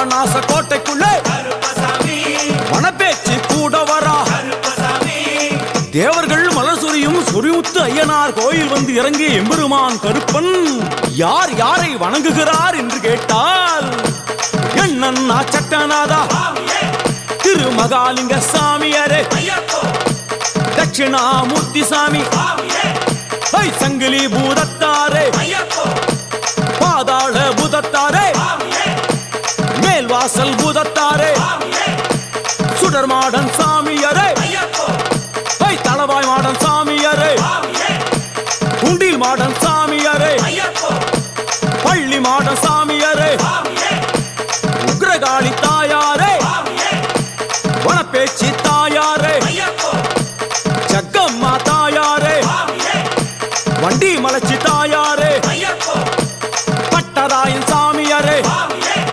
பாபநாச கோட்டைக்குள்ளே வனப்பேச்சு கூட வரா. தேவர்கள் மலர் சொரியும் சொரிமுத்து ஐயனார் கோயில் வந்து இறங்கிய எம்பெருமான் கருப்பன் யார் யாரை வணங்குகிறார் என்று கேட்டால் என்னன்னா சட்டநாதா திருமகாலிங்க சாமியாரே, தட்சிணாமூர்த்தி சாமி, சங்கிலி பூதத்தாரே, பாதாள பூதத்தாரே, மேல்வாசல் பூதத்தாரே, சுடர் மாடன் சாமியாரே, தளவாய் மாடன் சாமியாரே, குண்டில் மாடன் சாமியாரே, பள்ளி மாடன் சாமி